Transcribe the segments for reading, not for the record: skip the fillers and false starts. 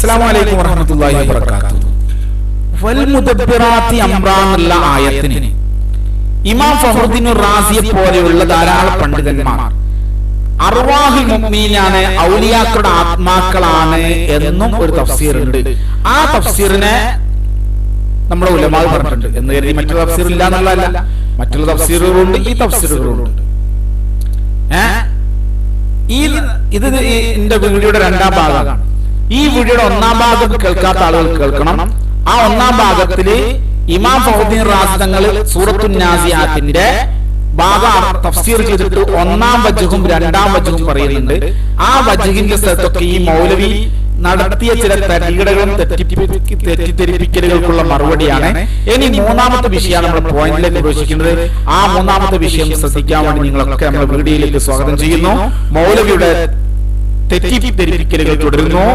അസ്സലാമു അലൈക്കും വറഹ്മത്തുള്ളാഹി വബറകാതുഹു. വൽ മുദബ്ബിറാത്തി അംറാ എന്നുള്ള ആയത്തിന് ഇമാം ഫഖ്റുദ്ദീൻ റാസിയെ പോലെയുള്ള ധാരാളം പണ്ഡിതന്മാർ അർവാഹുൽ മുഅ്മിനീനാണ്, ഔലിയാക്കളുടെ ആത്മാക്കളാണ് എന്നും ഒരു തഫ്സീർ ഉണ്ട്. ആ തഫ്സീറിനെ നമ്മുടെ ഉലമാവ് പറഞ്ഞിട്ടുണ്ട് എന്ന് കരുതി മറ്റൊരു തഫ്സീർ ഇല്ല എന്നുള്ളതല്ല, മറ്റുള്ള തഫ്സീറുകളുണ്ട്, ഈ തഫ്സീറുകളുണ്ട്. ഇത് എന്റെ വീഡിയോയുടെ രണ്ടാം ഭാഗമാണ്. ഈ വീഡിയോയുടെ ഒന്നാം ഭാഗം കേൾക്കാത്ത ആളുകൾ കേൾക്കണം. ആ ഒന്നാം ഭാഗത്തില് ഇമാം ഫഖ്റുദ്ദീൻ റാസി തങ്ങൾ സൂറത്തുൻ നാസിയാത്തിന്റെ ഭാഗം തഫ്സീർ ചെയ്തിട്ട് ഒന്നാം വജ്ഹും രണ്ടാം വജ്ഹും പറയുന്നുണ്ട്. ആ വജ്ഹിന്റെ സ്ഥലത്തൊക്കെ ഈ മൗലവി നടത്തിയ ചില തരികിടകളും തെറ്റിദ്ധരിപ്പിക്കലുകൾക്കുള്ള മറുപടിയാണ്. ഇനി മൂന്നാമത്തെ വിഷയമാണ് നമ്മൾ പോയിന്റിലേക്ക് പ്രവേശിക്കുന്നത്. ആ മൂന്നാമത്തെ വിഷയം ശ്രദ്ധിക്കാൻ വേണ്ടി നിങ്ങളൊക്കെ നമ്മുടെ വീഡിയോയിലേക്ക് സ്വാഗതം ചെയ്യുന്നു. മൗലവിയുടെ തെറ്റിദ്ധരിപ്പിക്കലുകൾ തുടരുന്നു.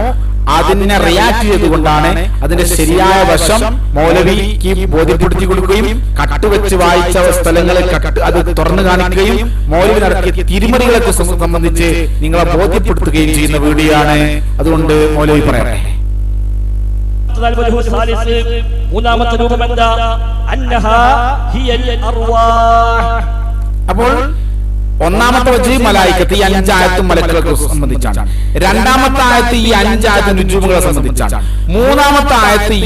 അതിനെ റിയാക്ട് ചെയ്തുകൊണ്ടാണ് അതിന്റെ ശരിയായ വശം മൗലവിക്ക് ബോധ്യപ്പെടുത്തി കൊടുക്കുകയും കട്ടുവെച്ച് വായിച്ച സ്ഥലങ്ങളെ അത് തുറന്നു കാണിക്കുകയും മൗലവി നടത്തിയ തിരിമറികളെ സംബന്ധിച്ച് നിങ്ങളെ ബോധ്യപ്പെടുത്തുകയും ചെയ്യുന്ന വീഡിയോ ആണ്. അതുകൊണ്ട് മൗലവി പറയട്ടെ. മൂന്നാമത്തെ രൂപം എന്താ? അന്നഹാ ഹിയൽ അർവാഹ്. അപ്പോൾ ഒന്നാമത്തെ വജ്ഹ് മലായിക്കത്ത്, ഈ അഞ്ചായത്തും മലക്കുകളെ സംബന്ധിച്ചാണ്. രണ്ടാമത്തെ ആയത്ത് ഈ അഞ്ചായത്ത് നുജൂമുകളെ സംബന്ധിച്ചാണ്. മൂന്നാമത്തെ ആയത്ത്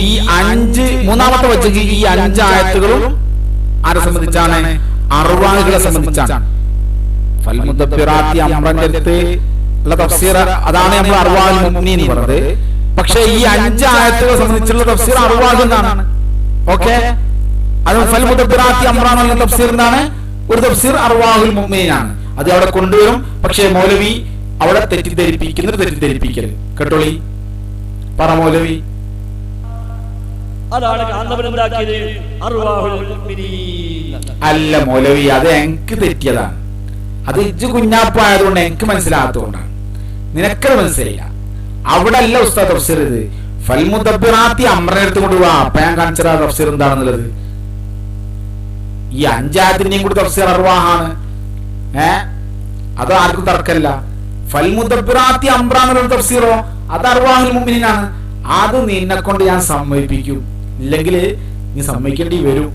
മൂന്നാമത്തെ വജ്ഹ് ഈ അഞ്ചായത്തുകളും ആരെ സംബന്ധിച്ചാണ്? അർവാഹുകളെ സംബന്ധിച്ചാണ്. ഫൽ മുദബ്ബിറാത്തി അംറന്റെ അടുത്ത് ഉള്ള തഫ്സീർ അതാണ് നമ്മൾ അർവാഹുൽ മുഅ്മിനീൻ എന്ന് പറഞ്ഞത്. പക്ഷേ ഈ അഞ്ചായത്തുകളെ സംബന്ധിച്ചുള്ള തഫ്സീർ അർവാഹ് എന്നാണ്. ഓക്കെ, അത് ഫൽ മുദബ്ബിറാത്തി അംറ എന്നുള്ള തഫ്സീർ എന്താണ്? ഒരു തഫ്സീർ അർവാഹുൽ മുഅ്മിനീനാണ്. അത് അവിടെ കൊണ്ടുവരും. പക്ഷേ മൗലവി അവിടെ തെറ്റിദ്ധരിപ്പിക്കൽ കേട്ടോളി. പറ മൗലവി. അല്ല മൗലവി, അത് എനിക്ക് തെറ്റിയതാണ്. അത് ഇജ്ജ് കുഞ്ഞാപ്പായതുകൊണ്ട് എനിക്ക് മനസ്സിലാകാത്തതുകൊണ്ടാണ്. നിനക്കത് മനസ്സിലായില്ല. അവിടെ അല്ല ഉസ്താദ് തഫ്സീർ. ഇത് ഫൽ മുദബ്ബിറാത്തി അംറനെ എടുത്ത് കൊണ്ടുപോവാ. അപ്പൊ ഞാൻ കാണിച്ചത് തഫ്സീർ എന്താണെന്നുള്ളത്. ഈ അഞ്ചായത്തിന്റെയും കൂടി തഫ്സീർ അർവാഹാണ്. അത് ആർക്കും തർക്കമില്ല. ഫൽ മുദബ്ബിറാത്തി അംറ എന്നുള്ള തഫ്സീറോ അത് അർവാഹുൽ മുഅ്മിനീനാണ്. അത് നിന്നെ കൊണ്ട് ഞാൻ സമ്മതിപ്പിക്കും, ഇല്ലെങ്കിൽ നീ സമ്മതിക്കേണ്ടി വരും.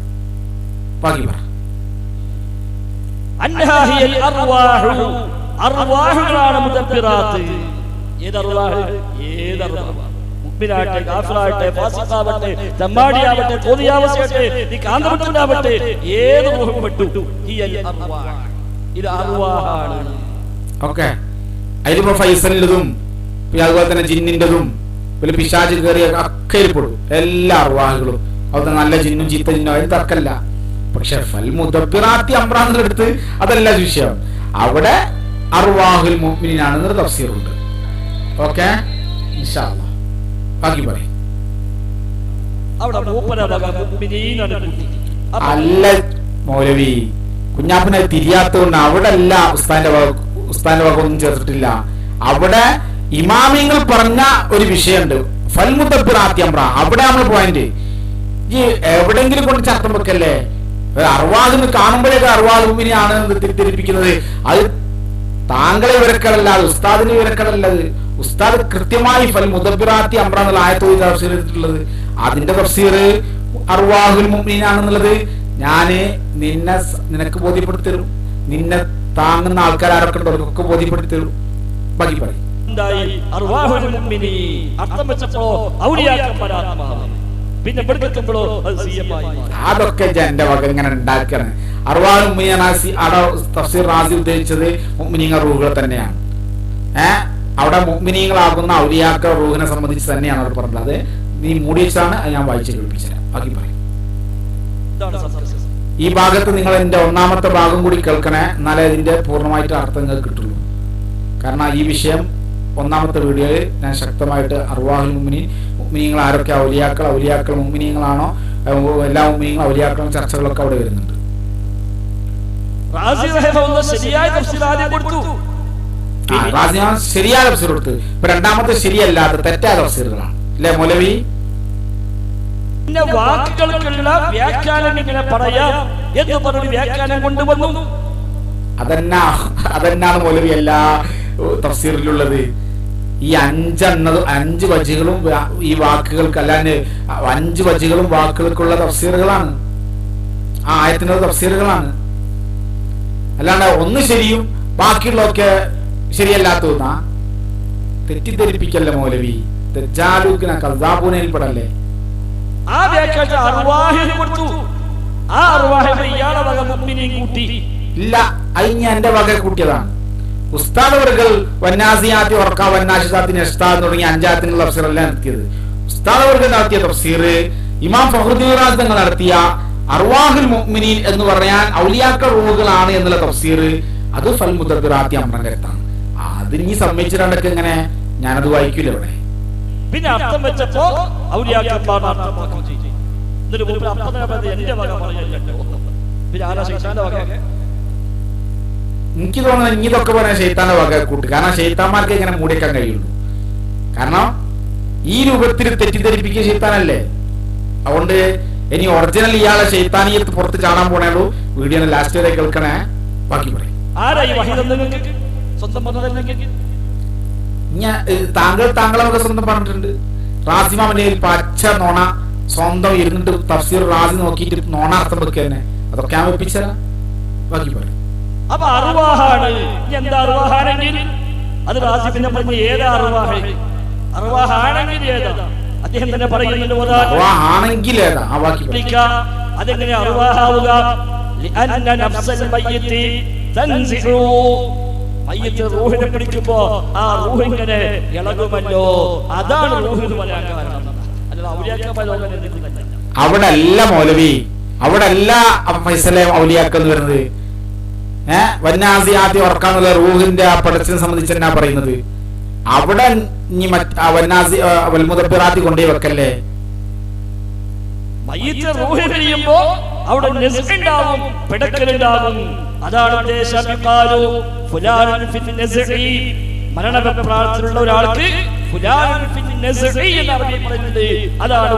ബാക്കി പറ. അന്നഹാ ഹിയൽ അർവാഹു. അർവാഹുകളാണ് മുദബ്ബിറാത്ത്. ഏത് അർവാഹ്? ഏത് അർവാഹ്? മുഅ്മിനാവട്ടെ, കാഫിറാവട്ടെ, ഫാസിഖാവട്ടെ, തമ്മാടിയാവട്ടെ, കോതിയാവട്ടെ, നീ കാന്തപുത്രനാവട്ടെ, ഏത് റൂഹും പെട്ടു. ഹിയൽ അർവാഹ്. ഇത് അർവാഹാണ്. ഓക്കെ, അതിലിപ്പോ ഫൈസലിന്റെതും അതുപോലെ തന്നെ ജിന്നിന്റെതും പിന്നെ പിശാച് കയറിയ ഒക്കെ പെടും. എല്ലാ അർവാഹുകളും അവിടെ നല്ല ജിന്നും ചീത്ത ജിന്നും അതിന് തർക്കല്ല. പക്ഷെ ഫൽ മുദബ്ബിറാത്തി അംറ എടുത്ത് അതല്ല വിഷയം. അവിടെ അർവാഹുൽ മുഅ്മിനീനാണെന്നൊരു തഫ്സീറുണ്ട്. ഓക്കെ, ഇൻഷാ അല്ലാഹ് ബാക്കി പറയും. അല്ല മൗലവി, കുഞ്ഞാപ്പിനെ തിരിയാത്തതുകൊണ്ട് അവിടെ അല്ല ഉസ്താന്റെ ഭാഗം ചേർത്തിട്ടില്ല. അവിടെ ഇമാമിങ്ങൾ പറഞ്ഞ ഒരു വിഷയമുണ്ട്, ഫൽ മുദബ്ബിറാത്തി അംറ. അവിടെ നമ്മൾ പോയിന്റ് ഈ എവിടെങ്കിലും കൊണ്ട് ചർച്ച വെക്കല്ലേ. അർവാഹിന് കാണുമ്പോഴേക്ക് അർവാഹുൽ മുഅ്മിനീനാണ് തിരിപ്പിക്കുന്നത്. അത് താങ്കളെ വിവരക്കലല്ല, ഉസ്താദിന് വിവരക്കലല്ലത്. ഉസ്താദ് കൃത്യമായി ഫൽ മുദബ്ബിറാത്തി അംറ എന്നുള്ള ആയത്ത് തഫ്സീർ ചെയ്തിട്ടുള്ളത്. അതിന്റെ തഫ്സീർ അർവാഹുൽ മുഅ്മിനീനാണെന്നുള്ളത് ഞാന് നിനക്ക് ബോധ്യപ്പെടുത്തി തരും. നിന്നെ താങ്ങുന്ന ആൾക്കാർ ആരൊക്കെ ഉണ്ടോ അവർക്കൊക്കെ ബോധ്യപ്പെടുത്തി തരും. ബാക്കി പറയും. അതൊക്കെ എന്റെ വക ഇങ്ങനെ ഉണ്ടാക്കണം. അർവാഹുൽ മുഅ്മിനീൻ തഫ്സീർ റാസി ഉദ്ദേശിച്ചത് മുഅ്മിനീങ്ങൾ റൂഹുകൾ തന്നെയാണ്. അവിടെ മുഅ്മിനീങ്ങളാകുന്ന ഔലിയാക്കൾ റൂഹിനെ സംബന്ധിച്ച് തന്നെയാണ് അവർ പറഞ്ഞത്. അത് നീ മൂടി വെച്ചാണ്, അത് ഞാൻ വായിച്ചു കേൾപ്പിച്ചത്. ബാക്കി പറയും. ഈ ഭാഗത്ത് നിങ്ങൾ എന്റെ ഒന്നാമത്തെ ഭാഗം കൂടി കേൾക്കണേ, എന്നാലേ ഇതിന്റെ പൂർണ്ണമായിട്ട് അർത്ഥങ്ങൾ കിട്ടുള്ളൂ. കാരണം ഈ വിഷയം ഒന്നാമത്തെ വീഡിയോയിൽ ഞാൻ ശക്തമായിട്ട് അർവാഹുൽ മുഅ്മിനീങ്ങൾ ആരൊക്കെ ഔലിയാക്കൾ മുഅ്മിനീങ്ങളാണോ, എല്ലാ മുഅ്മിനീങ്ങളും ഔലിയാക്കളും ചർച്ചകളൊക്കെ അവിടെ വരുന്നുണ്ട്. ശരിയായ തഫ്സീർ കൊടുത്ത് ഇപ്പൊ രണ്ടാമത്തെ ശരിയല്ലാത്ത തെറ്റായ തഫ്സീറുകളാണ് അല്ലെ മൗലവി? വാക്കുകൾക്കുള്ള വ്യാഖ്യാനം ഇങ്ങനെ പറയാം എന്ന് പറഞ്ഞൊരു വ്യാഖ്യാനം കൊണ്ടുവന്നു. അതെന്നാണ് മൗലവി എല്ലാ തഫ്സീറിലുള്ളത്. ഈ 5 വജികളും ഈ വാക്കുകൾക്ക് അല്ലാണ്ട് 5 വജികളും വാക്കുകൾക്കുള്ള തഫ്സീറുകളാണ്, ആ ആയത്തിനുള്ള തഫ്സീറുകളാണ്. അല്ലാണ്ട് ഒന്ന് ശരിയും ബാക്കിയുള്ളതൊക്കെ ശരിയല്ലാത്തതെന്നാ തെറ്റിദ്ധരിപ്പിക്കല്ലേ മൗലവി. ദജ്ജാലൂക്കിന കദ്ദാബൂനയിൽ പെടല്ലേ. ആ വ്യാഖ്യാനം അർവാഹിന് കൊടുത്തു. ആ അർവാഹിനെ ഇയാളെ വക മുഅ്മിനീൻ കൂട്ടി. ഇല്ല, അത് ഞാൻ എന്റെ വക കൂട്ടിയതാണ്. ഉസ്താദ് വർകൾ വന്നാസിയാത്തി വർക്ക വന്നാശിസാത്തി നഷ്താ തുടങ്ങിയ 5 ആയത്തിനുള്ള തഫ്സീറല്ല നടത്തിയത്. ഉസ്താദ് വർകൾ നടത്തിയ തഫ്സീർ ഇമാം ഫഖ്റുദ്ദീൻ റാസി തങ്ങൾ നടത്തിയ അർവാഹുൽ മുഅ്മിനീൻ എന്ന് പറയാൻ ഔലിയാക്കൾ റൂഹുകളാണ് എന്നുള്ള തഫ്സീർ അത് ഫൽ മുദബ്ബിറാത്തി അംറൻ കരുത്താണ്. അത് നീ സമ്മതിച്ചിട്ടുണ്ടൊക്കെ എങ്ങനെ ഞാനത് വായിക്കൂല ഇവിടെ. പിന്നെ അർത്ഥം വെച്ചപ്പോ ഔലിയാക്കന്മാർ അർത്ഥമാക്കുകയും ചെയ്തു. എന്നിട്ട് മുമ്പ് അർത്ഥം എന്റെ വക പറയല്ലോ. പിന്നെ ആരാ ശൈത്താന്റെ വക? എനിക്ക് തോന്നുന്നത് ഇതൊക്കെ പറയാൻ ശൈത്താന്റെ വക കൂട്ട്. കാരണം ശൈത്താന്മാർക്ക് എങ്ങനെ മൂടിക്കാൻ കഴിയുള്ളൂ. കാരണം ഈ രൂപത്തിൽ തെറ്റിദ്ധരിപ്പിക്കുക ശൈത്താനല്ലേ. അതുകൊണ്ട് ഇനി ഒറിജിനൽ ഇയാളെ ശൈത്താനിയത്ത് പുറത്ത് ചാടാൻ പോണേള്ളൂ. വീഡിയോ ലാസ്റ്റ് വരെ കേൾക്കണേ, ബാക്കി പറയും. ആരാ ഈ വഹി തന്നെങ്കിൽ സ്വന്തം പറഞ്ഞതല്ലെങ്കിൽ താങ്കളൊക്കെ സ്വന്തം പറഞ്ഞിട്ടുണ്ട്. റാസിമാമന്റെ പച്ച നോണ സ്വന്തം ഇരുന്നിട്ട് തഫ്സീർ റാസി നോക്കിയിട്ട് നോണ അർത്ഥം വെക്കുക തന്നെ. അതൊക്കെ ഞാൻ വെപ്പിച്ചതാ, ബാക്കി പറയും. അപ്പൊ അർവാഹാണ്. എന്താ അർവാഹാണെങ്കിൽ അത് റാസി പിന്നെ പറഞ്ഞ ഏതാ അർവാഹ്? അർവാഹാണെങ്കിൽ ഏതാ? അദ്ദേഹം തന്നെ പറയുന്നുണ്ട് ആണെങ്കിൽ ഏതാ ആ ബാക്കി അതെങ്ങനെ അർവാഹാവുക? ലിഅന്ന നഫ്സൽ മയ്യിത്തി തൻസിഉ. മയ്യിത്ത് റൂഹിനെ പിടിക്കുമ്പോ ആ റൂഹ് ഇങ്ങനെ ഇളകുമല്ലോ, അതാണ് റൂഹ് എന്ന് പറയാൻ കാരണം. അല്ലാതെ ഔലിയാക്കന്മാർ അവിടെ അല്ല മൗലവി, അവിടെ അല്ല ഫൈസലെ ഔലിയാക്ക എന്ന് വരുന്നത്. വന്നാസിയാത്തി വർക്കാന്നുള്ള റൂഹിന്റെ ആ പടച്ചിനെ സംബന്ധിച്ച് എന്നാ പറയുന്നത്? അവിടെ വന്നാസി വൽമുദബ്ബിറാത്തി കൊണ്ടുപോയി വെക്കല്ലേ. മയ്യിത്ത് റൂഹ് കഴിയുമ്പോ അവിടെ നസ്ഖ് ഉണ്ടാവും, പിടക്കലുണ്ടാവും. അതാണ് ഉദ്ദേശം. മരണപ്രാർത്ഥനയുള്ള ഒരാൾക്ക് അതാണ്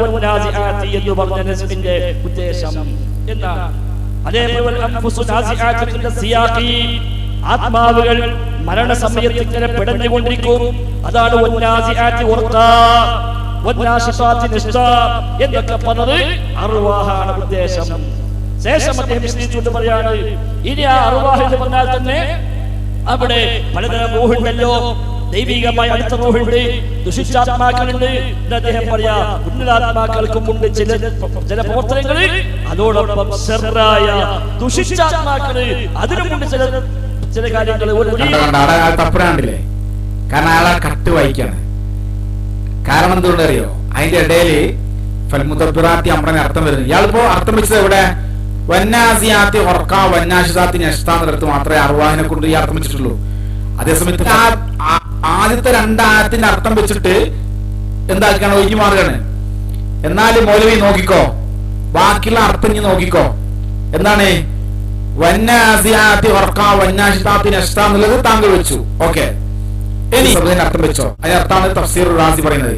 എന്ന് പറഞ്ഞ നസ്ഖിന്റെ ഉദ്ദേശം എന്നാണ്. അതേപോലെ ആത്മാവുകൾ മരണസമയത്ത് ഇങ്ങനെ പിടഞ്ഞുകൊണ്ടിരിക്കും. അതാണ് എന്നൊക്കെ പറഞ്ഞത് അർവാഹാണ് ഉദ്ദേശം. ശേഷം അദ്ദേഹം വിശദീകരിച്ചുകൊണ്ട് പറയാണ്, ഇനി ആ അർവാഹ് എന്ന് പറഞ്ഞാൽ തന്നെ അവിടെ പലതരം റൂഹുണ്ടല്ലോ. ദൈവികമായ അടുത്ത റൂഹുണ്ട്, ദുഷിച്ചാത്മാക്കളുണ്ട്. അദ്ദേഹം പറയാ ഉന്നതാത്മാക്കൾക്കും ഉണ്ട് ചില പ്രവർത്തനങ്ങൾ. അതോടൊപ്പം ശർറായ ദുഷിച്ചാത്മാക്കള് അതിനുമുണ്ട് ചില കാര്യങ്ങൾ. തപ്പുരാണ്ടില്ലേ? കാരണം അയാളെ കട്ട് വായിക്കാണ്. കാരണം എന്തുകൊണ്ട് അറിയോ? അതിന്റെ ഇടയില് ഫൽമുദബ്ബിറാത്തി അംറന് അർത്ഥം വരുന്നത്. ഇയാളിപ്പോ അർത്ഥം വെച്ചത് എവിടെ? വന്നാസിയാത്തി വർക്ക വന്നാശിസാത്തി നഷ്താ എന്നിടത്ത് മാത്രമേ അർവാഹിനെ കൊണ്ട് ഈ അർത്ഥം വെച്ചിട്ടുള്ളൂ. അതേസമയത്ത് ആദ്യത്തെ 2 ആയത്തിന്റെ അർത്ഥം വെച്ചിട്ട് എന്താക്കാണ്? ഒഴിഞ്ഞു മാറുകയാണ്. എന്നാലും മൗലവി നോക്കിക്കോ, ബാക്കിയുള്ള അർത്ഥം ഇനി നോക്കിക്കോ. എന്താണ്? വന്നാസിയാത്തി വർക്ക വന്നാശിസാത്തി നഷ്താ എന്നുള്ളത് താങ്കൾ വെച്ചു. ഓക്കെ, ഇനി അർത്ഥം വെച്ചോ. അതിനർത്ഥാണ് തഫ്സീർ റാസി പറയുന്നത്.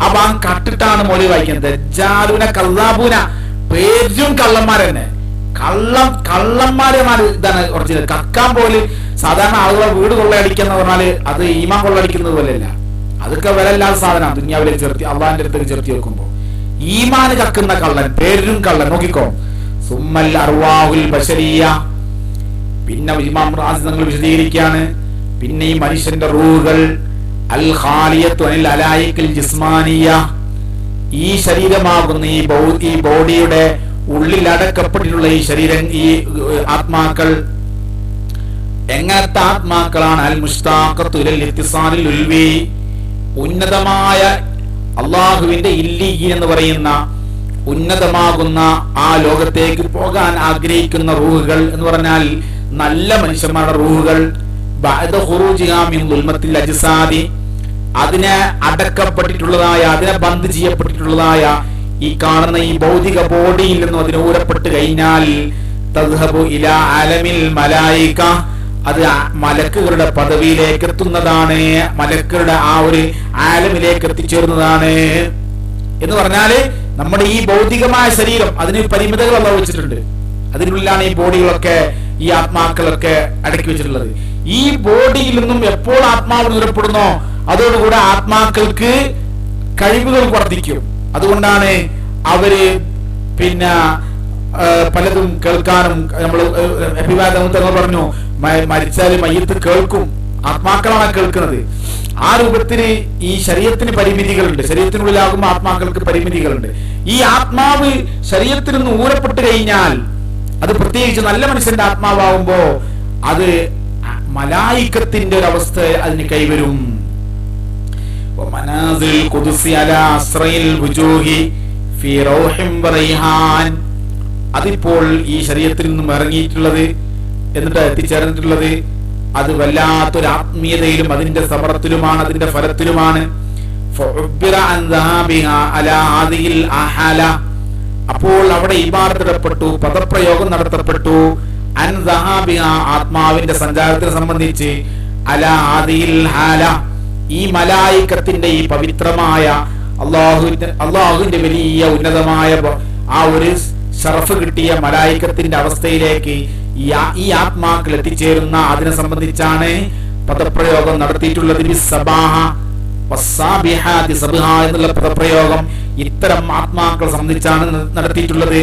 ആ ഭാഗം കട്ടിട്ടാണ് മൗലവി വായിക്കുന്നത്. ദജ്ജാലൂന കദ്ദാബൂന, പേരും കള്ളന്മാരെന്നെ. കള്ളന്മാരെന്നാണ് ഇതാണ് ഒറിജിനൽ. കക്കാൻ പോലെ സാധാരണ ആളുകളെ വീട് കൊള്ളയടിക്കുന്ന പറഞ്ഞാല് അത് ഈമാൻ കൊള്ളയടിക്കുന്നത് പോലെയല്ല. അതൊക്കെ വിലയില്ലാത്ത സാധനമാണ് ദുനിയാവിലേക്ക് ചേർത്തി അള്ളാഹിന്റെ അടുത്തേക്ക് ചേർത്തി വെക്കുമ്പോ. ഈമാന് കക്കുന്ന കള്ളൻ, പേരും കള്ളൻ. നോക്കിക്കോ. സുമ്മൽ അർവാഹുൽ ബശരിയ. പിന്നെ ഇമാം റാസി തങ്ങൾ വിശദീകരിക്കുകയാണ്. പിന്നെ ഈ മനുഷ്യന്റെ റൂഹുകൾ അൽ ഖാലിയത്തു അനിൽ അലായിക്കിൽ ജിസ്മാനിയ, ഈ ശരീരമാകുന്ന ഈ ബോഡിയുടെ ഉള്ളിൽ അടക്കപ്പെട്ടിട്ടുള്ള ഈ ശരീരം, ഈ ആത്മാക്കൾ എങ്ങനത്തെ ആത്മാക്കളാണ്? അൽ മുസ്താഖത്തു ഇലൽ ഇത്തിസാലിൽ ഉൽവി, ഉന്നതമായ അള്ളാഹുവിന്റെ ഇല്ലീൻ എന്ന് പറയുന്ന ഉന്നതമാകുന്ന ആ ലോകത്തേക്ക് പോകാൻ ആഗ്രഹിക്കുന്ന റൂഹുകൾ എന്ന് പറഞ്ഞാൽ നല്ല മനുഷ്യന്മാരുടെ റൂഹുകൾ. ബഅദ ഖുറൂജിഹാ മിൻ ദുൽമത്തിൽ അജ്സാദി, അതിനെ അടക്കപ്പെട്ടിട്ടുള്ളതായ, അതിനെ ബന്ദ് ചെയ്യപ്പെട്ടിട്ടുള്ളതായ ഈ കാണുന്ന ഈ ഭൗതിക ബോഡിയിൽ നിന്നും അതിന് ഊരപ്പെട്ട് കഴിഞ്ഞാൽ തദ്ഹബു ഇലാ അലമിൽ മലായിക, അത് മലക്കുകളുടെ പദവിയിലേക്ക് എത്തുന്നതാണ്, മലക്കുകളുടെ ആ ഒരു ആലമിലേക്ക് എത്തിച്ചേരുന്നതാണ്. എന്ന് പറഞ്ഞാല് നമ്മുടെ ഈ ഭൗതികമായ ശരീരം അതിന് പരിമിതികൾ അല്ലാഹു വെച്ചിട്ടുണ്ട്. അതിനുള്ളിലാണ് ഈ ബോഡികളൊക്കെ, ഈ ആത്മാക്കളൊക്കെ അടക്കി വെച്ചിട്ടുള്ളത്. ഈ ബോഡിയിൽ നിന്നും എപ്പോൾ ആത്മാവ് ഉയരപ്പെടുന്നോ അതോടുകൂടെ ആത്മാക്കൾക്ക് കഴിവുകൾ വർദ്ധിക്കും. അതുകൊണ്ടാണ് അവര് പിന്നെ പലതും കേൾക്കാനും, നമ്മൾ അഭിവാദങ്ങൾ പറഞ്ഞു, മരിച്ചാൽ മയ്യത്ത് കേൾക്കും, ആത്മാക്കളാണ് കേൾക്കുന്നത്. ആ രൂപത്തിന് ഈ ശരീരത്തിന് പരിമിതികളുണ്ട്. ശരീരത്തിനുള്ളിലാകുമ്പോൾ ആത്മാക്കൾക്ക് പരിമിതികളുണ്ട്. ഈ ആത്മാവ് ശരീരത്തിൽ നിന്ന് ഊരപ്പെട്ട് കഴിഞ്ഞാൽ, അത് പ്രത്യേകിച്ച് നല്ല മനുഷ്യന്റെ ആത്മാവാകുമ്പോ അത് മലായികത്തിന്റെ ഒരു അവസ്ഥ അതിന് കൈവരും. അതിപ്പോൾ ഈ ശരീരത്തിൽ നിന്നും ഇറങ്ങിയിട്ടുള്ളത്, എന്നിട്ട് എത്തിച്ചേർന്നിട്ടുള്ളത്, അത് വല്ലാത്തൊരു ആത്മീയതയിലും അതിന്റെ സമരത്തിലുമാണ്, അതിന്റെ ഫലത്തിലുമാണ്. അപ്പോൾ അവിടെ ഇബാറത്തിടപ്പെട്ടു, പദപ്രയോഗം നടത്തപ്പെട്ടു. ആത്മാവിന്റെ സഞ്ചാരത്തെ സംബന്ധിച്ച് അലാദിൽ ഹാല, ഈ മലായികത്തിന്റെ ഈ പവിത്രമായ അള്ളാഹുവിന്റെ വലിയ ഉന്നതമായ ആ ഒരു ഷറഫ് കിട്ടിയ മലായികത്തിന്റെ അവസ്ഥയിലേക്ക് ഈ ആത്മാക്കൾ എത്തിച്ചേരുന്ന അതിനെ സംബന്ധിച്ചാണ് പദപ്രയോഗം നടത്തിയിട്ടുള്ളത്. എന്നുള്ള പദപ്രയോഗം ഇത്തരം ആത്മാക്കളെ സംബന്ധിച്ചാണ് നടത്തിയിട്ടുള്ളത്.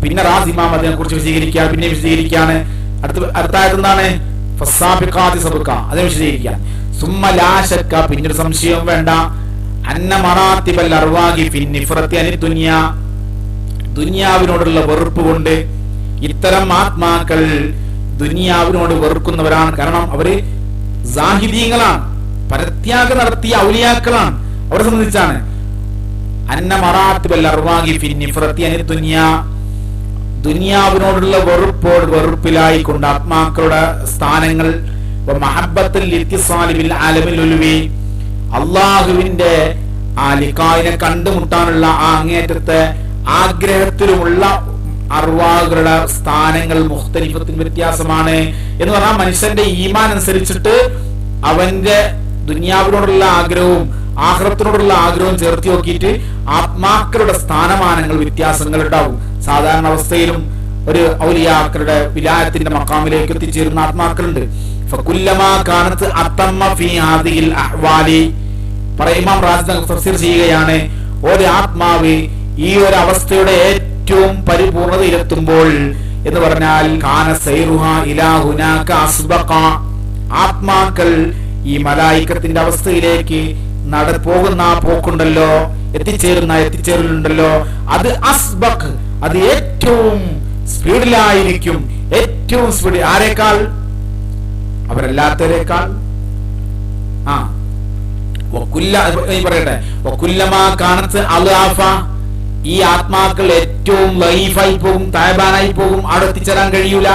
പിന്നെ റാസിമാം അതിനെ കുറിച്ച് വിശദീകരിക്കാൻ പിന്നെ വിശദീകരിക്കാണ്. അടുത്തായത് എന്താണ്? അതിനെ വിശദീകരിക്കാൻ. പിന്നൊരു സംശയം വേണ്ട. ദുനിയാവിനോടുള്ള വെറുപ്പ് കൊണ്ട് ഇത്തരം ആത്മാക്കൾ ദുനിയാവിനോട് വെറുക്കുന്നവരാണ്. കാരണം അവര് സാഹിദീങ്ങളാണ്, പരത്യാഗം നടത്തിയ ഔലിയാക്കളാണ്. അവരെ സംബന്ധിച്ചാണ് ദുനിയാവിനോടുള്ള വെറുപ്പിലായിക്കൊണ്ട് ആത്മാക്കളുടെ സ്ഥാനങ്ങൾ അള്ളാഹുവിന്റെ ആ ലിഖായിനെ കണ്ടുമുട്ടാനുള്ള ആ അങ്ങേറ്റത്തെ ആഗ്രഹത്തിലുമുള്ള അർവാഹുകളുടെ സ്ഥാനങ്ങൾ മുഖ്തലിഫത്തിന് വ്യത്യാസമാണ് എന്ന് പറഞ്ഞാൽ മനുഷ്യന്റെ ഈമാൻ അനുസരിച്ചിട്ട് അവന്റെ ദുനിയാവിനോടുള്ള ആഗ്രഹവും ആഖിറത്തിനോടുള്ള ആഗ്രഹവും ചേർത്ത് നോക്കിയിട്ട് ആത്മാക്കളുടെ സ്ഥാനമാനങ്ങൾ വ്യത്യാസങ്ങൾ ഉണ്ടാവും. സാധാരണ അവസ്ഥയിലും ഒരു ഔലിയാക്കളുടെ വിലായത്തിന്റെ മഖാമിലേക്ക് എത്തിച്ചേരുന്ന ആത്മാക്കളുണ്ട്. ഇമാം റാസിദ് തഫ്സീർ ചെയ്യുകയാണ്, ഒരു ആത്മാവ് ഈ ഒരു അവസ്ഥയുടെ ഏറ്റവും പരിപൂർണതയിലെത്തുമ്പോൾ എന്ന് പറഞ്ഞാൽ ആത്മാക്കൾ ഈ മലായികത്തിന്റെ അവസ്ഥയിലേക്ക് പോകുന്ന പോക്കുണ്ടല്ലോ, എത്തിച്ചേരലുണ്ടല്ലോ, അത് അസ്ബഖ്, അത് ഏറ്റവും സ്പീഡിലായിരിക്കും. ഏറ്റവും സ്പീഡ് ആരേക്കാൾ? അവരല്ലാത്തവരേക്കാൾ. പറയട്ടെ, ഈ ആത്മാക്കൾ ഏറ്റവും ലൈഫായി പോകും, തായ്ബാനായി പോകും, അവിടെ എത്തിച്ചേരാൻ കഴിയൂല.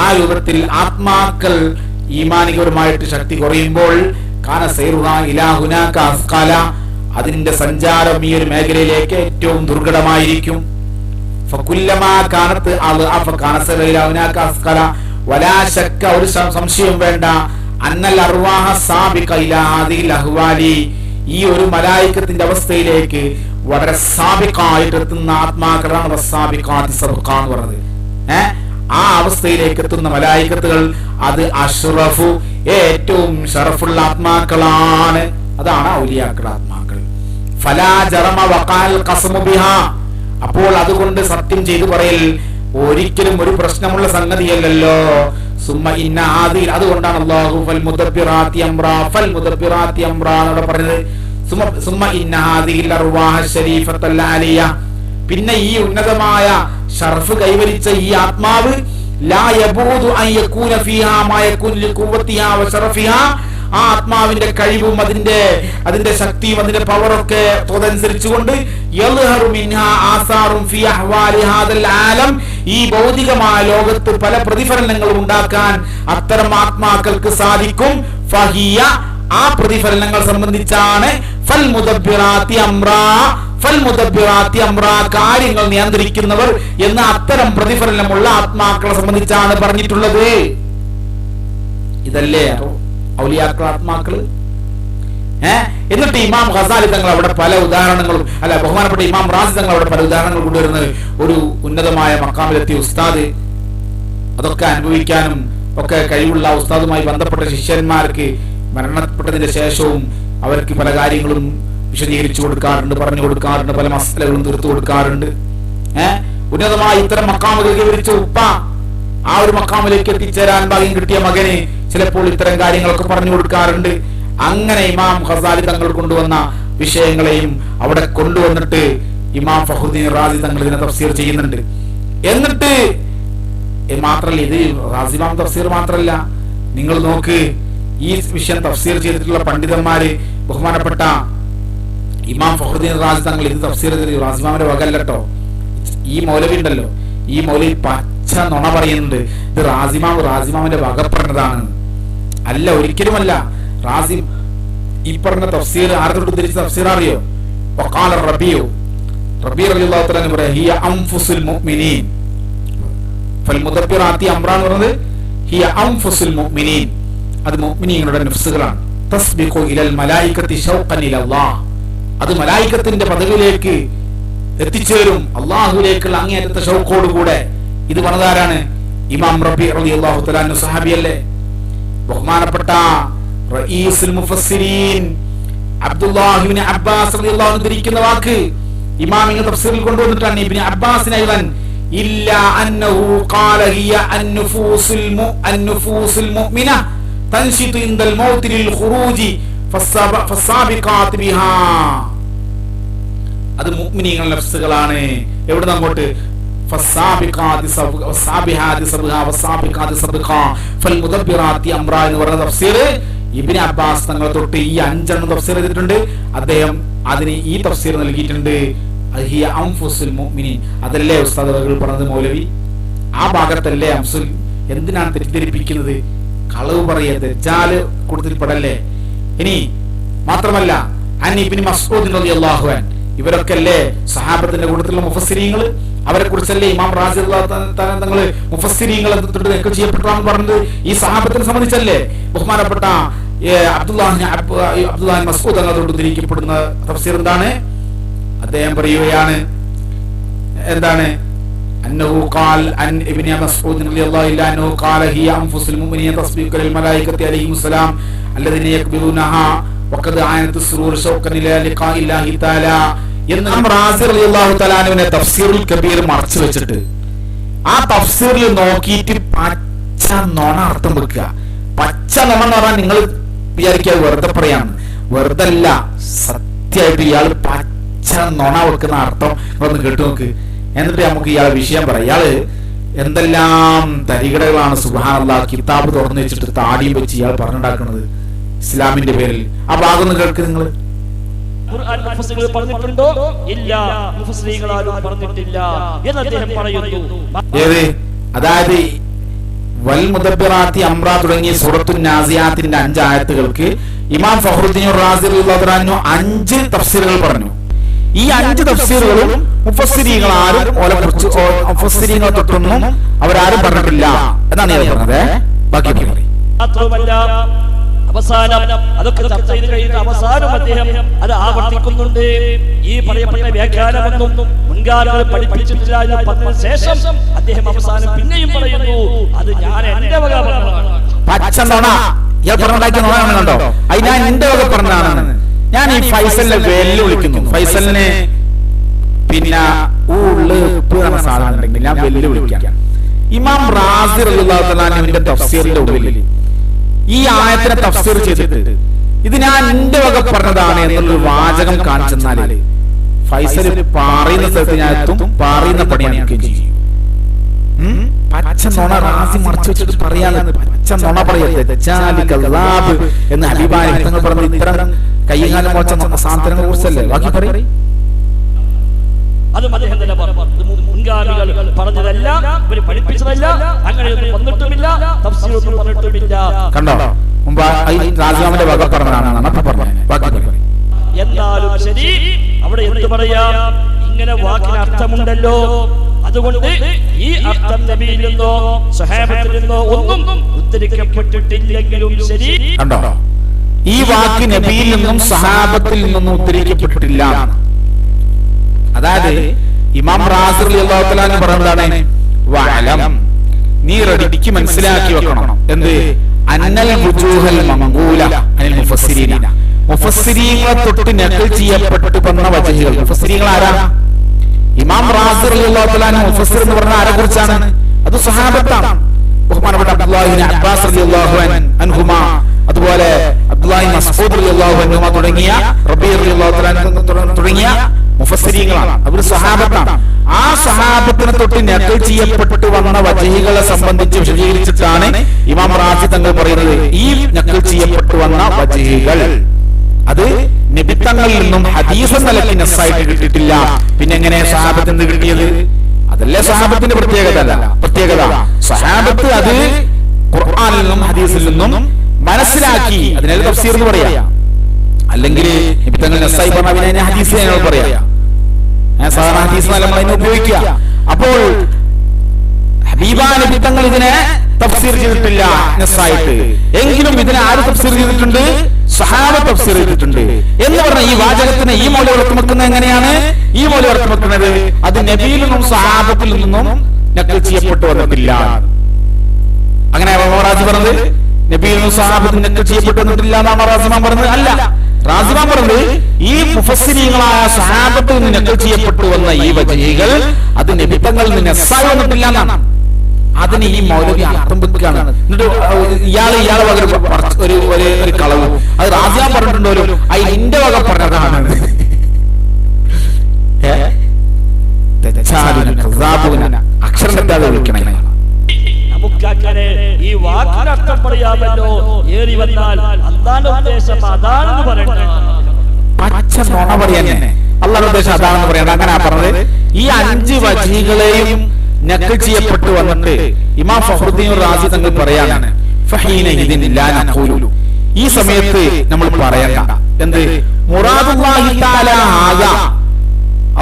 ആ രൂപത്തിൽ ആത്മാക്കൾ ഈമാനികപരമായിട്ട് ശക്തി കുറയുമ്പോൾ അതിന്റെ സഞ്ചാരം ഈ ഒരു മേഖലയിലേക്ക് ഏറ്റവും ദുർഘടമായിരിക്കും. ഒരു സംശയം വേണ്ട, അന്നൽ അർവാഹ സാബിഖ ഇലാ ഹാദിഹിൽ അഹ്വാലി, ഈ ഒരു മലായികത്തിന്റെ അവസ്ഥയിലേക്ക് വളരെ സാബിഖായിട്ട് എത്തുന്ന ആത്മാക്കളാണ് വസ്സാബിഖാതി സബ്ഖാ എന്ന് പറഞ്ഞത്. ആ അവസ്ഥയിലേക്ക് എത്തുന്ന മലായികത്തുകൾ അത് അഷ്റഫു, ഏറ്റവും ഷറഫുള്ള ആത്മാക്കളാണ്. അതാണ് ഔലിയാക്കളുടെ ആത്മാക്കൾ. ഫലാ ജറമ വഖാൽ ഖസ്മു ബിഹാ, അപ്പോൾ അതുകൊണ്ട് സത്യം ചെയ്തു പറയൽ ഒരിക്കലും ഒരു പ്രശ്നമുള്ള സംഗതിയല്ലല്ലോ. സുമ്മ ഇന്ന ആദിൽ, അതുകൊണ്ടാണ് അല്ലാഹു ഫൽ മുദബ്ബിറാത്തി അംറാ എന്നവിടെ പറഞ്ഞത്. സുമ്മ ഇന്ന ആദിൽ അർവാഹ ശരീഫത്തൽ ആലിയ, പിന്നെ ഈ ഉന്നതമായ ഷർഫ് കൈവരിച്ച ഈ ആത്മാവ് ലാ യബൂദു അൻ യകൂന ഫീഹാ മാ യകൂന ലിഖുവത്തിഹാ വശറഫിഹാ, ആ ആത്മാവിന്റെ കഴിവും അതിന്റെ ശക്തിയും അതിന്റെ പവറൊക്കെ തോതനുസരിച്ചുകൊണ്ട് യൽഹറു മിൻഹാ ആസാറും ഫീ അഹ്വാലി ഹാദൽ ആലം, ഈ ഭൗതികമായ ലോകത്ത് പല പ്രതിഫലനങ്ങളും ഉണ്ടാക്കാൻ അത്തരം ആത്മാക്കൾക്ക് സാധിക്കും. ഫഹിയ, ആ പ്രതിഫലനങ്ങൾ സംബന്ധിച്ചാണ് ഫൽ മുദബ്ബിറാത്തി അംറാ, കാര്യങ്ങൾ നിയന്ത്രിക്കുന്നവർ എന്ന അത്തരം പ്രതിഫലനമുള്ള ആത്മാക്കളെ സംബന്ധിച്ചാണ് പറഞ്ഞിട്ടുള്ളത്. ഇതല്ലേ ഔലിയാക്കൾ ആത്മാക്കള്? എന്നിട്ട് ഇമാം ഖസാലി തങ്ങൾ അവിടെ പല ഉദാഹരണങ്ങളും, ബഹുമാനപ്പെട്ട ഇമാം റാസി തങ്ങൾ അവിടെ പല ഉദാഹരണങ്ങൾ കൊണ്ടുവരുന്നത്, ഒരു ഉന്നതമായ മഖാമിലെത്തിയ ഉസ്താദ് അതൊക്കെ അനുഭവിക്കാനും ഒക്കെ കഴിവുള്ള ഉസ്താദുമായി ബന്ധപ്പെട്ട ശിഷ്യന്മാർക്ക് മരണപ്പെട്ടതിന് ശേഷവും അവർക്ക് പല കാര്യങ്ങളും വിശദീകരിച്ചു കൊടുക്കാറുണ്ട്, പറഞ്ഞു കൊടുക്കാറുണ്ട്, പല മസലകളും തീർത്തു കൊടുക്കാറുണ്ട്. ഉന്നതമായ ഇത്തരം മക്കാമുകൾ വിവരിച്ച ഉപ്പ ആ ഒരു മക്കാമിലേക്ക് എത്തിച്ചേരാൻ ഭാഗ്യം കിട്ടിയ മകന് ചിലപ്പോൾ ഇത്തരം കാര്യങ്ങളൊക്കെ പറഞ്ഞു കൊടുക്കാറുണ്ട്. അങ്ങനെ ഇമാം ഖസാലി തങ്ങൾ കൊണ്ടുവന്ന വിഷയങ്ങളെയും അവിടെ കൊണ്ടുവന്നിട്ട് ഇമാം ഫഖ്റുദ്ദീൻ റാസി തങ്ങൾ ഇതിനെ തഫ്സീർ ചെയ്യുന്നുണ്ട്. എന്നിട്ട് മാത്രല്ല, ഇത് റാസി ഇമാം തഫ്സീർ മാത്രല്ല, നിങ്ങൾ നോക്ക്, ഈ വിഷയം തഫ്സീർ ചെയ്തിട്ടുള്ള പണ്ഡിതന്മാര് ബഹുമാനപ്പെട്ട ഇമാം ഫഖ്റുദ്ദീൻ റാസി തങ്ങൾ ഇത് തഫ്സീർ ചെയ്ത് റാസി ഇമാമിന്റെ വകല്ലോ. ഈ മൗലവി ഉണ്ടല്ലോ, ഈ മൗലവി പച്ച നുണ പറയുന്നുണ്ട്, ഇത് റാസിമാമിന്റെ വകപ്പെടുന്നതാണ്. അല്ല, ഒരിക്കലുമല്ല. റാസി ഈ പറഞ്ഞ തഫ്സീർ ആരത്തോട് തിരിച്ച് തഫ്സീർ അറിയോ? വഖാല റബീഉ റളിയല്ലാഹു തആല അൻഹു ഹിയ അൻഫുസുൽ മുഅ്മിനീൻ ഫൽമുദബ്ബിറാത്തി അംറാൻ പറഞ്ഞത് ഹിയ അൻഫുസുൽ മുഅ്മിനീൻ, അത് മുഅ്മിനീങ്ങളുടെ നഫ്സുകളാണ്. തസ്ബിഖു ഇലൽ മലായികത്തി ശൗഖൻ ഇലല്ലാഹ്, അത് മലായികത്തിന്റെ പദവിയിലേക്ക് എത്തിച്ചേരും, അള്ളാഹുവിലേക്കുള്ള അങ്ങേയറ്റത്തെ ഷൗക്കോടുകൂടെ. ഇത് പറഞ്ഞതാരാണ്? ഇമാം റബീ റളിയല്ലാഹു തആല അൻഹു സഹാബിയല്ലേ. ബഹുമാനപ്പെട്ട റഈസുൽ മുഫസ്സിരീൻ അബ്ദുല്ലാഹ് ഇബ്നു അബ്ബാസ് റളിയല്ലാഹു അൻഹു ധരിക്കുന്ന വാക്ക് ഇമാമിന്റെ തഫ്സീറിൽ കൊണ്ടുവന്നിട്ടാണ്. ഇബ്നു അബ്ബാസിന് അയ്വൻ ഇല്ലാ അന്നഹു ഖാല ഹിയ അൻനുഫൂസുൽ മുഅ്മിന തൻശിതു ഇൻദൽ മൗതി ലിൽ ഖുറൂജി ഫസാബിഖാത് ബിഹാ, അത് മുഅ്മിനീങ്ങളുടെ നഫ്സുകളാണ്. എവിടുന്ന് അങ്ങോട്ട്? ഫസാബിഖാതി വസാബിഹാതി സബ്ഖാ വസാബിഖാതി സബ്ഖാ ഫൽമുദബ്ബിറാത്തി അംറ എന്ന് പറയുന്ന തഫ്സീർ ഇബ്നു അബ്ബാസ് തങ്ങൾ തൊട്ട് ഈ 5 എണ്ണം തഫ്സീർ ചെയ്തിട്ടുണ്ട്. അദ്ദേഹം അതിന് ഈ തഫ്സീർ നൽകിയിട്ടുണ്ട്, ഹിയ അൻഫുസുൽ മുഅ്മിനീൻ. അതല്ലേ ഉസ്താദ് പറഞ്ഞത് മൗലവി? ആ ഭാഗത്തല്ലേ അംസുൽ? എന്തിനാണ് തെറ്റിദ്ധരിപ്പിക്കുന്നത്? കളവ് പറയേ, ദജ്ജാൽ കൂടുതൽ പെടല്ലേ? ഇനി മാത്രമല്ല, അൻ ഇബ്നു മസ്ഊദ് റളിയല്ലാഹു അൻഹു, ഇവരൊക്കെ അല്ലേ സഹാബത്തിന്റെ കൂട്ടത്തിലുള്ള മുഫസ്സിരീങ്ങൾ? അവരെ കുറിച്ചല്ലേ ഇമാം റാസി തങ്ങള് മുഫസ്സിരീങ്ങൾ ഒക്കെ ചെയ്യപ്പെട്ടാന്ന് പറഞ്ഞത്? ഈ സഹാബത്തിനെ സംബന്ധിച്ചല്ലേ? ബഹുമാനപ്പെട്ട അബ്ദുല്ലാഹി മസ്ഊദ് തങ്ങളോട് ഉദ്ധരിക്കപ്പെടുന്ന തഫ്സീർ എന്താണ്? അദ്ദേഹം പറയുകയാണ്, എന്താണ്? അന്നഹു ഖാൽ അൻ ഇബ്നു മസ്ഊദ് റളിയല്ലാഹു അൻഹു ഖാല ഹിയ അൻഫുസുൽ മുഅ്മിനീന തസ്ബീഖു ലിൽ മലായികത്തി അലൈഹിമുസ്സലാം അല്ലദീന യഖ്ബിലൂനഹാ വഖദ് ആയനതു സുറൂർ ശൗഖൻ ഇലാ ലിഖാഇല്ലാഹി തആല എന്ന് റാസി റളിയല്ലാഹു തആല അൻഹുവിനെ തഫ്സീറുൽ കബീർ മറച്ചു വെച്ചിട്ട് ആ തഫ്സീറിൽ നോക്കിയിട്ട് പച്ച നുണ അർത്ഥം വെക്കുക. പച്ച നുണ എന്ന് പറഞ്ഞാൽ നിങ്ങൾ വിചാരിക്കുക വെറുതെ പറയാന്ന്. വെറുതെ അല്ല, സത്യമായിട്ട് ഇയാൾ പച്ച നുണ വെക്കുന്ന അർത്ഥം ഒന്ന് കേട്ടു നോക്ക്. എന്നിട്ട് നമുക്ക് ഇയാളെ വിഷയം പറയാം. ഇയാള് എന്തെല്ലാം തരികടകളാണ് സുബ്ഹാനല്ലാഹ് കിതാബ് തുറന്നു വെച്ചിട്ട് താടിയും വെച്ച് ഇയാൾ പറഞ്ഞുണ്ടാക്കുന്നത് ഇസ്ലാമിന്റെ പേരിൽ. ആ ഭാഗം ഒന്ന് കേൾക്ക് നിങ്ങൾ. ഖുർആൻ മുഫസ്സിറുകൾ പറഞ്ഞിട്ടുണ്ടോ? ഇല്ല, മുഫസ്സിറുകളാരും പറഞ്ഞിട്ടില്ല എന്ന് അദ്ദേഹം പറയുന്നു. ഏത്? അതായത് വൽ മുദബ്ബിറാത്തി അംറ തുടങ്ങിയ സൂറത്തുൻ നാസിയാത്തിന്റെ 5 ആയത്തുകൾക്ക് ഇമാം ഫഖ്റുദ്ദീൻ റാസി റളിയല്ലാഹു അൻഹു 5 തഫ്സീറുകൾ പറഞ്ഞു. ഈ 5 തഫ്സീറുകളും മുഫസ്സിരീങ്ങളാരും ഓലെക്കുറിച്ച് മുഫസ്സിരീങ്ങളെ തൊട്ടൊന്നും അവരാരും പറഞ്ഞിട്ടില്ല എന്നാണ് ഞാൻ പറഞ്ഞത്. ബാക്കി പറയും. മാത്രമല്ല, അവസാനം അതൊക്കെ ചർച്ച ചെയ്ത് കഴിഞ്ഞിട്ട് അവസാനം അദ്ദേഹം അത് ആവർത്തിക്കുന്നുണ്ട്. ഈ പറയപ്പെട്ട വ്യാഖ്യാനമൊന്നും മുൻകാലങ്ങൾ പഠിപ്പിച്ചിട്ടില്ല എന്ന് പറഞ്ഞതിന് ശേഷം അദ്ദേഹം അവസാനം പിന്നെയും പറയുന്നു, അത് ഞാൻ എന്റെ വക പറഞ്ഞതാണ്. പച്ച നുണ ഇയാൾ പറഞ്ഞുണ്ടാക്കിയ നുണയാണെന്നുണ്ടോ? അത് ഞാൻ എന്റെ വക പറഞ്ഞതാണ്. ഞാൻ ഈ ഫൈസലിനെ വെല്ലുവിളിക്കുന്നു. ഫൈസലിനെ പിന്നെ സാധനം ഉണ്ടെങ്കിൽ ഞാൻ വെല്ലുവിളിക്കാം. ഇമാം റാസി റളിയല്ലാഹു തആല അൻഹുവിന്റെ തഫ്സീറിന്റെ ഉള്ളിൽ ഈ ആയത്തിനെ തഫ്സീർ ചെയ്തിട്ട് ഇത് ഞാൻ എന്റെ വക പറഞ്ഞതാണ് എന്നുള്ളൊരു വാചകം കാണിച്ചെന്നാല് ഫൈസൽ പറയുന്ന സ്ഥലത്ത് ഞാൻ എത്തും, പറയുന്ന പണി അണിക്കുകയും ചെയ്യും. പച്ച നുണ റാസി മറച്ചു വെച്ചിട്ട് പറയാന്ന് പച്ച നുണ പറയരുത് എന്ന് ഹബീബായ തങ്ങൾ പറഞ്ഞ ഇത്തരം കയ്യങ്ങാനം മോച്ച സാധനങ്ങളെ കുറിച്ചല്ലേ. ബാക്കി പറയും. അതും അദ്ദേഹം തന്നെ പറഞ്ഞു. മുൻഗാമികൾ പറഞ്ഞതല്ല, ഇവര് പഠിപ്പിച്ചതല്ല, അങ്ങനെയൊന്നും വന്നിട്ടുമില്ല, തഫ്സീറൊന്നും പറഞ്ഞിട്ടുമില്ല. കണ്ടോ? മുമ്പ് രാജാവിന്റെ വക പറഞ്ഞതാണ് പറഞ്ഞത്. എന്നാലും ശരി, അവിടെ എന്ത് പറയാം? ഇങ്ങനെ വാക്കിന് അർത്ഥമുണ്ടല്ലോ. അതുകൊണ്ട് ഈ അർത്ഥം നബിയിൽ നിന്നോ സ്വഹാബത്തിൽ നിന്നോ ഒന്നും ഉദ്ധരിക്കപ്പെട്ടിട്ടില്ലെങ്കിലും ശരി. കണ്ടോ? ഈ വാക്ക് നബിയിൽ നിന്നും സഹാബത്തിൽ നിന്നും ഉദ്ധരിക്കപ്പെട്ടിട്ടില്ല. അതായത് ഇമാം റാസി റളിയല്ലാഹു തആല പറഞ്ഞതാണ്, വഅലം നീ റെഡിക്ക് മനസ്സിലാക്കി വെക്കണം. എന്ത്? അന്നൽ വുജൂഹൽ മംഗൂല അനിൽ മുഫസ്സിരീന, മുഫസ്സിരീങ്ങളെ തൊട്ട് നഖൽ ചെയ്യപ്പെട്ടു വന്ന വജഹുകൾ. മുഫസ്സിരീങ്ങൾ ആരാ? ഇമാം റാസി റളിയല്ലാഹു തആല അൻഹു മുഫസ്സിർ എന്ന് പറഞ്ഞ ആരെ കുറിച്ചാണ്? അത് സ്വഹാബത്താണ്. ബഹുമാനപ്പെട്ട അബ്ദുല്ലാഹി ഇബ്നു അബ്ബാസ് റളിയല്ലാഹു അൻഹുമാ, അതുപോലെ അബ്ദുല്ലാഹി മസ്ഊദ് റളിയല്ലാഹു അൻഹുമാ തുടങ്ങിയ റബീ റളിയല്ലാഹു തആല തുടങ്ങിയ മുഫസ്സിരീങ്ങളാണ്. അവർ സ്വഹാബത്താണ്. ആ സ്വഹാബത്തിനെ തൊട്ട് നഖൽ ചെയ്യപ്പെട്ടു വന്ന വജഹുകളെ സംബന്ധിച്ച് വിശദീകരിച്ചിട്ടാണ് ഇമാം റാസി തങ്ങൾ പറയുന്നത് ഈ നഖൽ ചെയ്യപ്പെട്ടു വന്ന വജഹുകൾ അത് നബിത്തങ്ങളിൽ നിന്നും ഹദീസ് നിലയ്ക്ക് നസ്സായിട്ട് കിട്ടിയിട്ടില്ല. പിന്നെ എങ്ങനെ സ്വഹാബത്തിൽ നിന്ന് കിട്ടിയത്? അതല്ലേ സ്വഹാബത്തിന്റെ പ്രത്യേകത. സ്വഹാബത്ത് അത് ഖുർആനിൽ നിന്നും ഹദീസിൽ നിന്നും മനസ്സിലാക്കി അതിനെ തഫ്സീർ എന്ന് പറയാ. അല്ലെങ്കിൽ നബിത്തങ്ങൾ നസ്സായി പറഞ്ഞാൽ അതിനെ ഹദീസ് ഞങ്ങൾ പറയാ. സാധാരണ ഹദീസ് നമ്മൾ അതിനെ ഉപയോഗിക്കുക. അപ്പോൾ ഹബീബായ നബിത്തങ്ങൾ ഇതിനെ തഫ്സീർ ചെയ്തിട്ടില്ല നസ്സായിട്ട്. എങ്കിലും ഇതിനെ ആര് തഫ്സീർ ചെയ്തിട്ടുണ്ട്? സ്വഹാബ തഫ്സീർ ചെയ്തിട്ടുണ്ട് എന്ന് പറഞ്ഞ ഈ വാചകത്തിന് ഈ മൗലിക അർത്ഥമാക്കുന്നത് എങ്ങനെയാണ്? ഈ മൗലിക അർത്ഥമാക്കുന്നത് അത് നബിയിൽ നിന്നും സ്വഹാബത്തിൽ നിന്നും നഖൽ ചെയ്യപ്പെട്ടു വന്നിട്ടില്ല. അങ്ങനെ റാസി പറഞ്ഞത് നബിയിൽ നിന്നും സ്വഹാബത്തിൽ നഖൽ ചെയ്യപ്പെട്ടു വന്നിട്ടില്ല എന്നാണ് റാസിമാൻ പറഞ്ഞത്. അല്ല, റാസിമാൻ പറഞ്ഞത് ഈ മുഫസ്സിരീങ്ങളായ സ്വഹാബത്തിൽ നിന്ന് നഖൽ ചെയ്യപ്പെട്ടു വന്ന ഈ വജഹുകൾ അത് നബിത്തങ്ങളിൽ നിന്ന് നസ്സായി വന്നിട്ടില്ല എന്നാണ്. അതിന് ഈ മൗലവി അർത്ഥം വെക്കുകയാണ്. എന്നിട്ട് ഇയാളെ വക ഒരു കളവ് അത് റാസിയാൻ പറഞ്ഞിട്ടുണ്ടല്ലോ, അത് എന്റെ വക പറഞ്ഞതാണ്. അക്ഷരം തെറ്റാതെ വിളിക്കണേ. നമുക്കങ്ങനെ ഈ വാക്കിനർത്ഥം പറയാമല്ലോ. ഏറി വന്നാൽ അല്ലാഹുവിന്റെ ഉദ്ദേശം അതാണെന്ന് പറയണ്ട. പച്ച നുണ പറയാൻ അല്ലാഹുവിന്റെ ഉദ്ദേശം അതാണെന്ന് പറയണ്ട. അങ്ങനെ പറഞ്ഞത് ഈ 5 വജഹുകളെയും നഖൽ ചെയ്യപ്പെട്ടു വന്നിട്ട് ഇമാം ഫഖ്റുദ്ദീൻ റാസി തങ്ങൾ പറയാണ് ഫഹീനഹിദിൻ ലാ നഖൂലു, ഈ സമയത്ത് നമ്മൾ പറയണ്ട എന്ത് മുറാദുല്ലാഹി തആല ഹാദാ,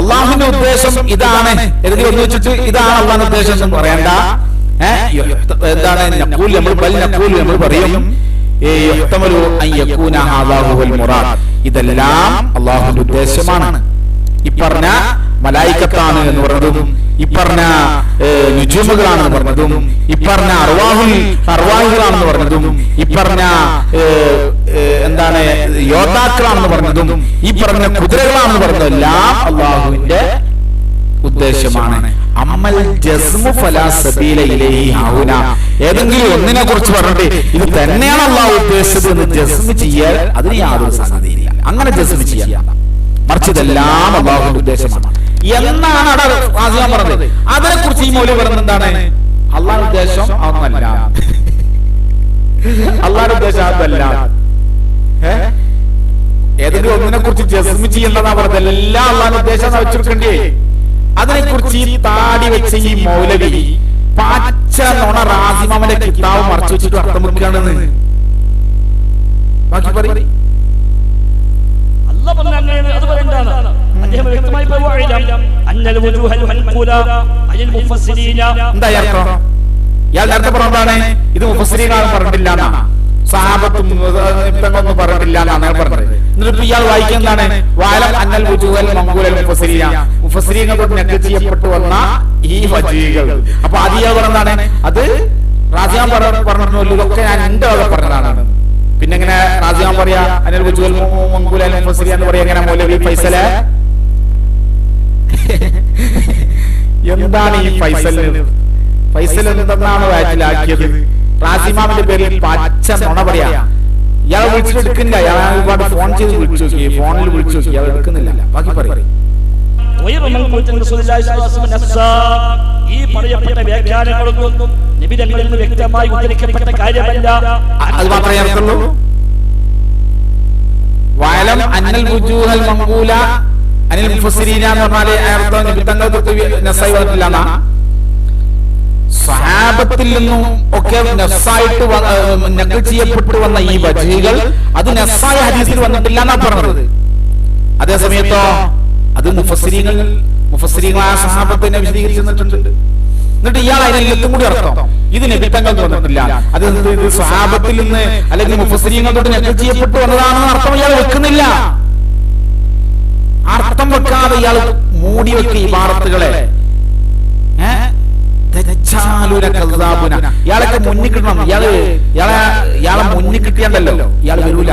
അല്ലാഹുവിന്റെ ഉദ്ദേശം ഇതാണ് എഴുതി ഒന്ന് വെച്ചിട്ട് ഇതാണ് അല്ലാഹുവിന്റെ ഉദ്ദേശം എന്ന് പറയണ്ട. എന്താണ് നഖൂൽ? നമ്മൾ ബൽ നഖൂൽ നമ്മൾ പറയും യഹ്തമലു അൻ യകൂന ഹാദാ ഹുവൽ മുറാദ്, ഇതെല്ലാം അല്ലാഹുവിന്റെ ഉദ്ദേശമാണ്. ഈ പറഞ്ഞ മലായികത്താണ് എന്ന് പറഞ്ഞതും, ഈ പറഞ്ഞ നുജൂമുകളാണെന്ന് പറഞ്ഞതും, ഈ പറഞ്ഞ അർവാഹികളാണെന്ന് പറഞ്ഞതും, ഈ പറഞ്ഞ എന്താണ് യോദ്ധാക്കളാണെന്ന് പറഞ്ഞതും, ഈ പറഞ്ഞ കുതിരകളാണെന്ന് പറഞ്ഞതും എല്ലാം അള്ളാഹുവിന്റെ ഉദ്ദേശമാണ്. അമൽ ജസ്മു ഫലാ സബീല ഇലൈഹി ഹൗന, ഏതെങ്കിലും ഒന്നിനെ കുറിച്ച് പറഞ്ഞിട്ട് ഇത് തന്നെയാണ് അള്ളാഹു ഉദ്ദേശിച്ചത് എന്ന് ജസ്മ് ചെയ്യാൻ അതിന് യാതൊരു സാധ്യതയില്ല. അങ്ങനെ ജസ്മ് ചെയ്യാൻ, മറിച്ച് ഇതെല്ലാം അള്ളാഹുവിന്റെ ഉദ്ദേശമാണ് എന്നാണ് അവിടെ റാസിയാൻ പറഞ്ഞത്. അതിനെ കുറിച്ച് ഈ മൗലവി പറയുന്നത് എന്താണ്? അള്ളാഹുവിന്റെ ഉദ്ദേശം അതൊന്നല്ല, അള്ളാഹുവിന്റെ ഉദ്ദേശം അതല്ല. ഏതെങ്കിലും ഒന്നിനെ കുറിച്ച് ജസ്മ് ചെയ്യുന്നതാ പറഞ്ഞത്. എല്ലാം അള്ളാഹുവിന്റെ ഉദ്ദേശം വെച്ചെടുക്കണ്ടേ? അതിനെ കുറിച്ച് ഈ താടി വെച്ച ഈ മൗലവി പച്ച നുണ റാസിമാമന്റെ കിതാബ് മറച്ചു വെച്ചിട്ട് അർത്ഥം വെക്കുകയാണെന്ന്. ബാക്കി പറയും അത് പറയേണ്ടതാണ്. അദ്ദേഹം വ്യക്തമായി എന്താ അർത്ഥം? ഇയാൾ നേരത്തെ പറഞ്ഞതാണ് ഇത് മുഫസ്സിരീങ്ങൾ പറഞ്ഞിട്ടില്ല എന്നാണ്, സഹാബത്തും ഒന്നും പറഞ്ഞിട്ടില്ല എന്നാണ് പറഞ്ഞത്. എന്നിട്ട് ഇയാൾ വായിക്കുന്നതാണ് വാലം അന്നൽ വുജൂഹൽ മംഗൂലൽ മുഫസ്സിരീന, മുഫസ്സിരീങ്ങളോട് നഖൽ ചെയ്യപ്പെട്ടു വന്ന ഈ വജീകൾ. അപ്പൊ അത് ഇയാൾ പറഞ്ഞതാണ് അത് റാസിയാൻ പറഞ്ഞിട്ടുള്ളൂ, ഇതൊക്കെ ഞാൻ എന്റെ വക പറഞ്ഞതാണ്. പിന്നെ എങ്ങനെ റാസിയാൻ പറയാ അന്നൽ വുജൂഹൽ മംഗൂലൽ മുഫസ്സിരീന എന്ന് പറയാ? എങ്ങനെ മൗലവി ഫൈസല്? എന്താണ് ഈ ഫൈസൽ? ഫൈസൽ എന്തെന്നാണ് വയറ്റിലാക്കിയത്? റാസിമാമിന്റെ പേരിൽ പച്ച നുണ പറയാ. ഇയാളെ വിളിച്ചിട്ടെടുക്കില്ല. ഇയാൾ ഒരുപാട് ഫോൺ ചെയ്ത് വിളിച്ചു നോക്കി, ഫോണിൽ വിളിച്ചു നോക്കി, ഇയാൾ എടുക്കുന്നില്ല. ബാക്കി പറയും. ഈ പറയപ്പെട്ട വ്യാഖ്യാനങ്ങളൊന്നും നിബിധങ്ങളിൽ നിന്ന് വ്യക്തമായി ഉദ്ധരിക്കപ്പെട്ട കാര്യമല്ല. അത് മാത്രമേ അർത്ഥമുള്ളൂ. വയലം അന്നൽ വുജൂഹൽ മംഗൂല അനിൽ മുഫസ്സിരീന എന്ന് പറഞ്ഞാല് അർത്ഥം നിബിധങ്ങൾ തൊട്ട് നസ്സായി വന്നിട്ടില്ല എന്നാ. സ്വഹാബത്തിൽ നിന്നും ഒക്കെ നസ്സായിട്ട് നഖൽ ചെയ്യപ്പെട്ടു വന്ന ഈ വജീകൾ അത് നസ്സായ ഹദീസിൽ വന്നിട്ടില്ല എന്നാ പറഞ്ഞത്. അതേ സമയത്തോ അത് മുഫസ്സിരീങ്ങളായ സ്വഹാബത്തിനെ വിശദീകരിച്ചു തന്നിട്ടുണ്ട്. എന്നിട്ട് ഇയാൾ അതിനെല്ലാം കൂടി അർത്ഥം ഇത് നബിത്തങ്ങൾ വന്നിട്ടില്ല, അത് ഇത് സ്വഹാബത്തിൽ നിന്ന് അല്ലെങ്കിൽ മുഫസ്സിരീങ്ങൾ തൊട്ട് നഖൽ ചെയ്യപ്പെട്ടു വന്നതാണെന്ന് അർത്ഥം ഇയാൾ വെക്കുന്നില്ല. അർത്ഥം വെക്കാതെ ഇയാൾ മൂടി വെക്കുക ഈ വാർത്തകളെ. ലക്കാലൂന കസാബുന. ഇയാളൊക്കെ മുന്നിൽ കിട്ടണം. ഇയാളെ മുന്നിൽ കിട്ടിയണ്ടല്ലോ ഇയാൾ വരൂല.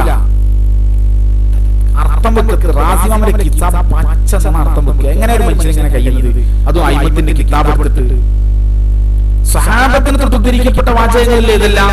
അർത്ഥം വെക്ക് റാസിമാമിന്റെ കിതാബ് പച്ച എന്ന അർത്ഥം വെക്കുക. എങ്ങനെ ഒരു മനുഷ്യൻ ഇങ്ങനെ കഴിയുന്നത്? അതും അയ്മത്തിന്റെ കിതാബ് എടുത്തിട്ട്. സഹാബത്തിന് തൊട്ടുദ്ധരിക്കപ്പെട്ട വാചകങ്ങളില്ലേ ഇതെല്ലാം?